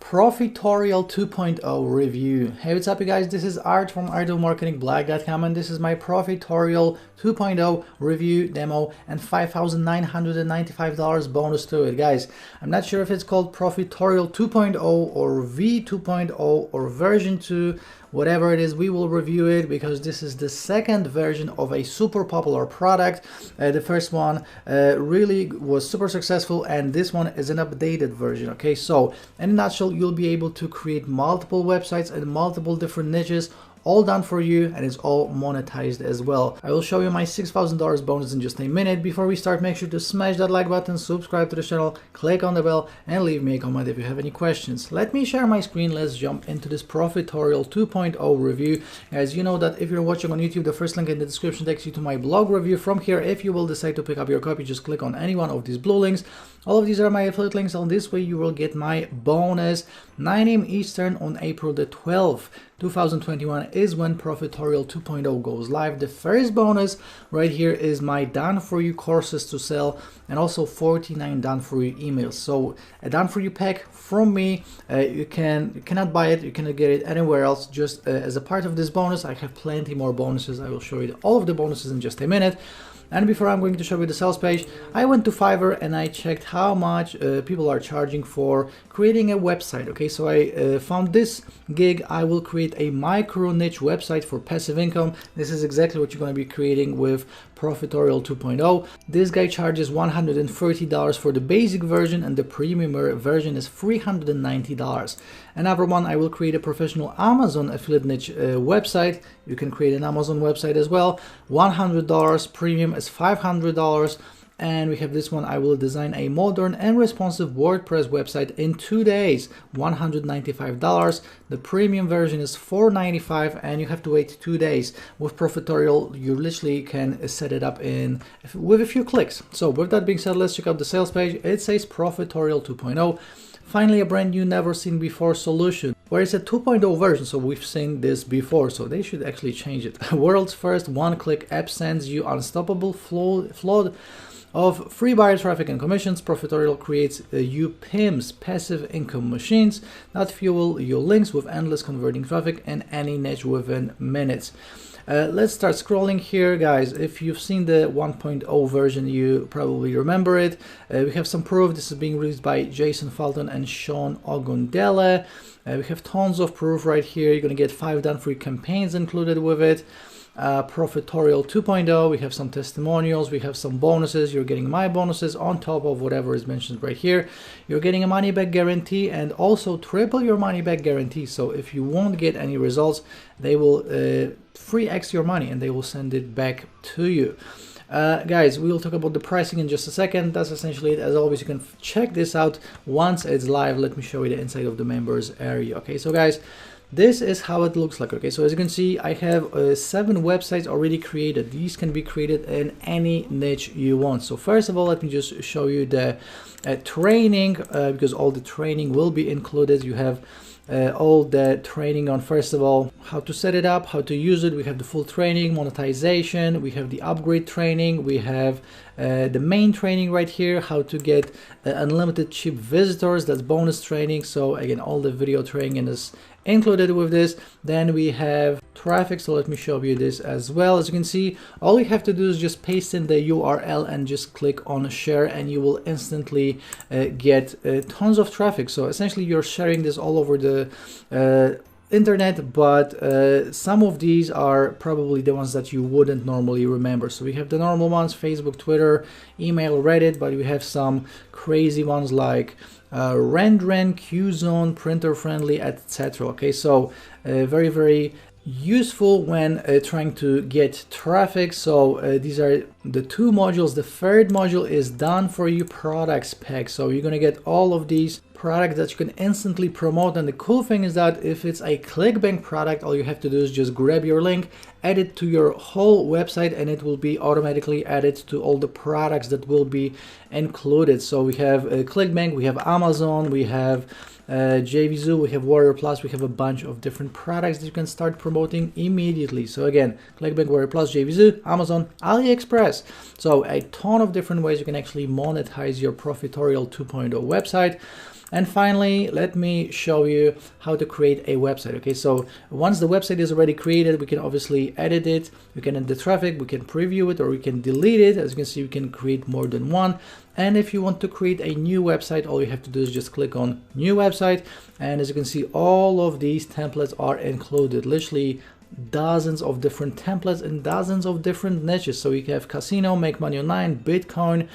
ProfiTORIAL 2.0 review. Hey, what's up you guys, this is Art from artofmarketingblog.com and this is my ProfiTORIAL 2.0 review demo and $5,995 bonus to it. Guys, I'm not sure if it's called ProfiTORIAL 2.0 or V2.0 or version 2, whatever it is, we will review it because this is the second version of a super popular product. The first one really was super successful and this one is an updated version. Okay, so in a nutshell, you'll be able to create multiple websites and multiple different niches, all done for you, and it's all monetized as well. I will show you my $6,000 bonus in just a minute. Before we start, make sure to smash that like button, subscribe to the channel, click on the bell, and leave me a comment if you have any questions. Let me share my screen. Let's jump into this ProfiTORIAL 2.0 review. Guys, you know that if you're watching on YouTube, the first link in the description takes you to my blog review. From here, if you will decide to pick up your copy, just click on any one of these blue links. All of these are my affiliate links. On this way, you will get my bonus. 9 a.m. Eastern on April the 12th. 2021 is when ProfiTORIAL 2.0 goes live. The first bonus right here is my done for you courses to sell and also 49 done for you emails. So a done for you pack from me. You cannot buy it, you cannot get it anywhere else. Just as a part of this bonus, I have plenty more bonuses. I will show you all of the bonuses in just a minute. And before I'm going to show you the sales page, I went to Fiverr and I checked how much people are charging for creating a website. Okay, so I found this gig. I will create a micro niche website for passive income. This is exactly what you're going to be creating with ProfiTORIAL 2.0. This guy charges $130 for the basic version and the premium version is $390. Another one, I will create a professional Amazon affiliate niche website. You can create an Amazon website as well. $100, premium is $500. And we have this one, I will design a modern and responsive WordPress website in 2 days, $195. The premium version is $495 and you have to wait 2 days. With ProfiTORIAL, you literally can set it up with a few clicks. So with that being said, let's check out the sales page. It says ProfiTORIAL 2.0. Finally, a brand new, never seen before solution, where it's a 2.0 version, so we've seen this before, so they should actually change it. World's first one-click app sends you unstoppable flood of free buyer traffic and commissions. ProfiTORIAL creates you PIMs, passive income machines, that fuel your links with endless converting traffic in any niche within minutes. Let's start scrolling here, guys. If you've seen the 1.0 version, you probably remember it. We have some proof. This is being released by Jason Fulton and Sean Ogundele. We have tons of proof right here. You're going to get 5 done-for-you campaigns included with it. ProfiTORIAL 2.0, we have some testimonials, we have some bonuses. You're getting my bonuses on top of whatever is mentioned right here. You're getting a money back guarantee and also triple your money back guarantee. So if you won't get any results, they will 3x your money and they will send it back to you. Guys, we will talk about the pricing in just a second. That's essentially it. As always, you can check this out once it's live. Let me show you the inside of the members area. Okay, so guys, this is how it looks like. Okay, so as you can see, I have 7 websites already created. These can be created in any niche you want. So first of all, let me just show you the training because all the training will be included. You have all the training on, first of all, how to set it up, how to use it. We have the full training, monetization, we have the upgrade training, we have the main training right here, how to get unlimited cheap visitors. That's bonus training. So again, all the video training is included with this. Then we have traffic, so let me show you this as well. As you can see, all you have to do is just paste in the URL and just click on share and you will instantly get tons of traffic. So essentially you're sharing this all over the internet, but some of these are probably the ones that you wouldn't normally remember. So we have the normal ones, Facebook, Twitter, email, Reddit, but we have some crazy ones like Rendren, Qzone, printer friendly, etc. Okay, so very, very useful when trying to get traffic. So these are the 2 modules. The third module is done for you products pack. So you're gonna get all of these products that you can instantly promote. And the cool thing is that if it's a ClickBank product, all you have to do is just grab your link, add it to your whole website, and it will be automatically added to all the products that will be included. So we have ClickBank, we have Amazon, we have JVZoo, we have Warrior Plus, we have a bunch of different products that you can start promoting immediately. So again, ClickBank, Warrior Plus, JVZoo, Amazon, AliExpress. So a ton of different ways you can actually monetize your ProfiTORIAL 2.0 website. And finally, let me show you how to create a website. Okay, so once the website is already created, we can obviously edit it, we can add the traffic, we can preview it, or we can delete it. As you can see, we can create more than one. And if you want to create a new website, all you have to do is just click on new website. And as you can see, all of these templates are included, literally dozens of different templates and dozens of different niches. So we have casino, make money online, Bitcoin,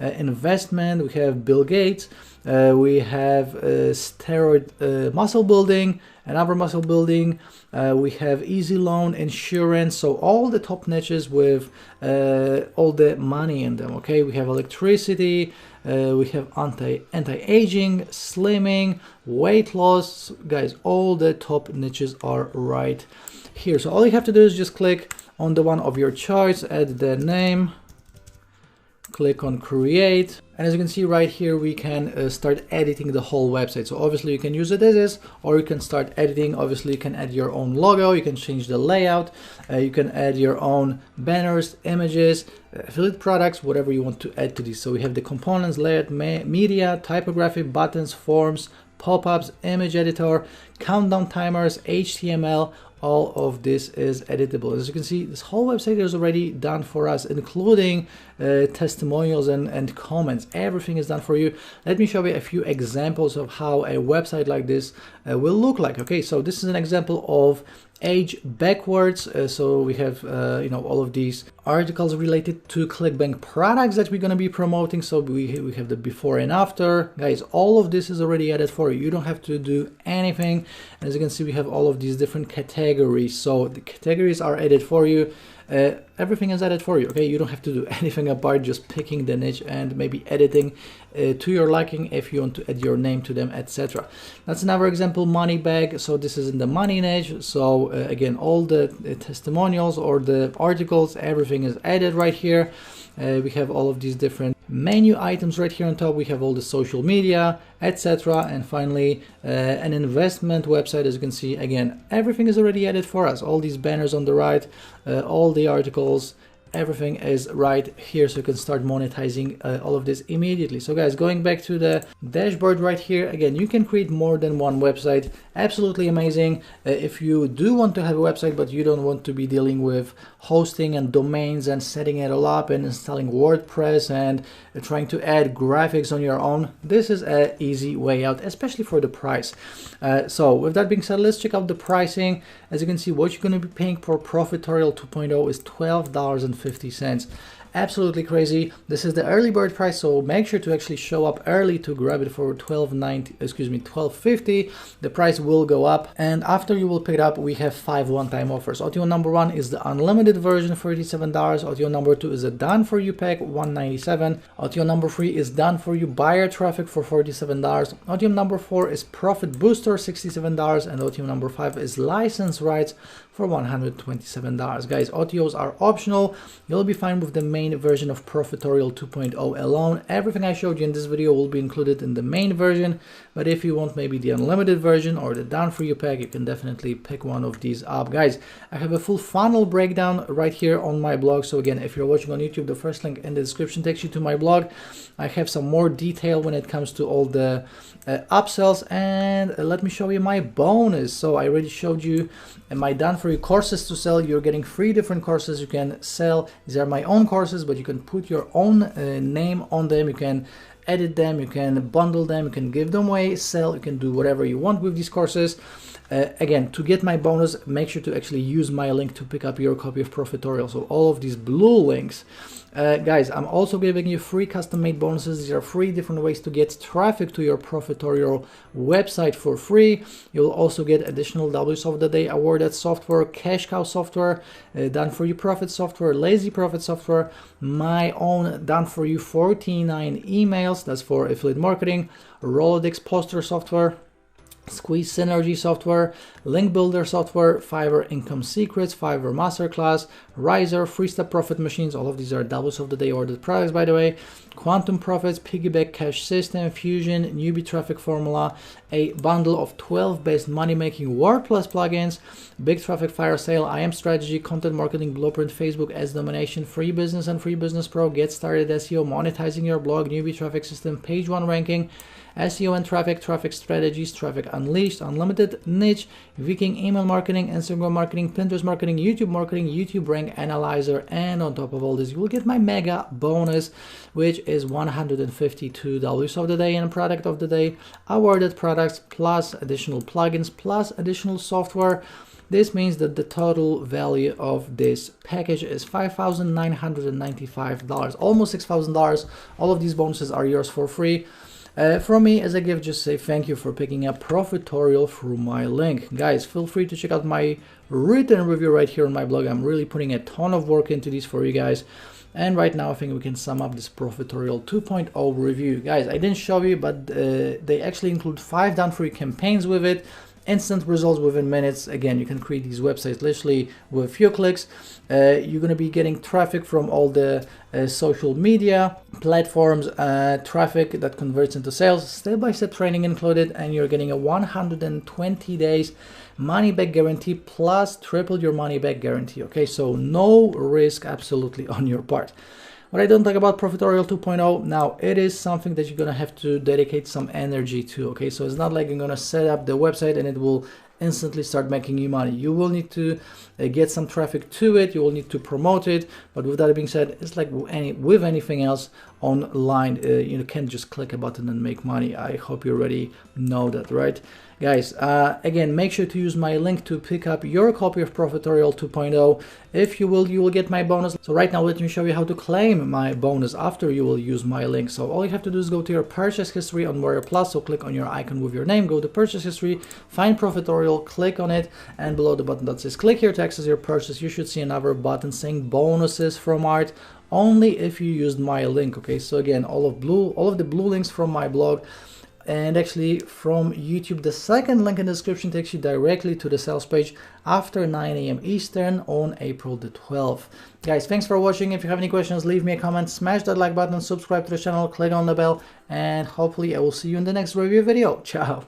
investment, we have Bill Gates, we have steroid muscle building, another muscle building, we have easy loan, insurance. So all the top niches with all the money in them. Okay, we have electricity, we have anti-aging, slimming, weight loss. Guys, all the top niches are right here. So all you have to do is just click on the one of your choice, add the name, click on create, and as you can see right here, we can start editing the whole website. So obviously you can use it as is, or you can start editing. Obviously you can add your own logo, you can change the layout, you can add your own banners, images, affiliate products, whatever you want to add to this. So we have the components, layout, media, typography, buttons, forms, pop-ups, image editor, countdown timers, HTML. All of this is editable. As you can see, this whole website is already done for us, including testimonials and comments. Everything is done for you. Let me show you a few examples of how a website like this will look like. Okay, so this is an example of age backwards. So we have you know, all of these articles related to ClickBank products that we're going to be promoting. So we have the before and after. Guys, all of this is already added for you. You don't have to do anything. As you can see, we have all of these different categories. So the categories are added for you. Everything is added for you. Okay, you don't have to do anything apart, just picking the niche and maybe editing to your liking if you want to add your name to them, etc. That's another example, money bag. So this is in the money niche. So again, all the testimonials or the articles, everything is added right here. We have all of these different menu items right here on top. We have all the social media, etc. And finally, an investment website. As you can see, again, everything is already added for us. All these banners on the right, all the articles, everything is right here, so you can start monetizing all of this immediately. So guys, going back to the dashboard right here, again, you can create more than one website. Absolutely amazing. If you do want to have a website but you don't want to be dealing with hosting and domains and setting it all up and installing WordPress and trying to add graphics on your own, this is an easy way out, especially for the price. So with that being said, let's check out the pricing. As you can see, what you're going to be paying for ProfiTORIAL 2.0 is $12.50. Absolutely crazy. This is the early bird price, so make sure to actually show up early to grab it for $12.50. The price will go up, and after you will pick it up, we have 5 one-time offers. OTO number 1 is the unlimited version, $37. OTO number 2 is a done for you pack, $197. OTO number 3 is done for you buyer traffic for $47. OTO number 4 is profit booster, $67, and OTO number 5 is license rights for $127. Guys, OTOs are optional. You'll be fine with the main version of ProfiTORIAL 2.0 alone. Everything I showed you in this video will be included in the main version, but if you want maybe the unlimited version or the done for you pack, you can definitely pick one of these up. Guys, I have a full funnel breakdown right here on my blog. So again, if you're watching on YouTube, the first link in the description takes you to my blog. I have some more detail when it comes to all the upsells, and let me show you my bonus. So I already showed you my done for you courses to sell. You're getting 3 different courses you can sell. These are my own courses, but you can put your own name on them. You can edit them, you can bundle them, you can give them away, sell, you can do whatever you want with these courses. Again, to get my bonus, make sure to actually use my link to pick up your copy of ProfiTORIAL. So all of these blue links. Guys, I'm also giving you free custom-made bonuses. These are 3 different ways to get traffic to your ProfiTORIAL website for free. You'll also get additional W's of the Day awarded software, cash cow software, done for you profit software, lazy profit software, my own done for you 49 emails, that's for affiliate marketing, Rolodex poster software, Squeeze Synergy software, Link Builder software, Fiverr Income Secrets, Fiverr Masterclass, Riser, Free Step Profit Machines. All of these are W's of the Day ordered products, by the way. Quantum Profits, Piggyback Cash System, Fusion, Newbie Traffic Formula, a bundle of 12 best money-making WordPress plugins, Big Traffic Fire Sale, IM Strategy, Content Marketing Blueprint, Facebook Ads Domination, Free Business and Free Business Pro, Get Started SEO, Monetizing Your Blog, Newbie Traffic System, Page 1 Ranking, SEO and Traffic, Traffic Strategies, Traffic Unleashed, Unlimited Niche, Viking Email Marketing, Instagram Marketing, Pinterest Marketing, YouTube Rank Analyzer, and on top of all this, you will get my mega bonus, which is $152 of the day and product of the day, awarded products, plus additional plugins, plus additional software. This means that the total value of this package is $5,995, almost $6,000. All of these bonuses are yours for free. From me as a gift, just say thank you for picking up ProfiTORIAL through my link. Guys, feel free to check out my written review right here on my blog. I'm really putting a ton of work into these for you guys. And right now, I think we can sum up this ProfiTORIAL 2.0 review. Guys, I didn't show you, but they actually include 5 done-for-you campaigns with it. Instant results within minutes. Again, you can create these websites literally with a few clicks. You're going to be getting traffic from all the social media platforms, traffic that converts into sales, step-by-step training included, and you're getting a 120 days money back guarantee plus triple your money back guarantee. Okay, so no risk absolutely on your part. What I don't talk about ProfiTORIAL 2.0, now it is something that you're going to have to dedicate some energy to, okay? So it's not like you're going to set up the website and it will instantly start making you money. You will need to get some traffic to it, you will need to promote it, but with that being said, it's like with anything else online, you can't just click a button and make money. I hope you already know that, right? Guys, again, make sure to use my link to pick up your copy of ProfiTORIAL 2.0. If you will get my bonus. So right now, let me show you how to claim my bonus after you will use my link. So all you have to do is go to your purchase history on Warrior Plus. So click on your icon with your name, go to purchase history, find ProfiTORIAL, click on it, and below the button that says click here to access your purchase, you should see another button saying bonuses from Art. Only if you used my link. Okay, so again, all of the blue links from my blog, and actually from YouTube, the second link in the description takes you directly to the sales page after 9 AM Eastern on April the 12th. Guys, thanks for watching. If you have any questions, leave me a comment, smash that like button, subscribe to the channel, click on the bell, and hopefully I will see you in the next review video. Ciao.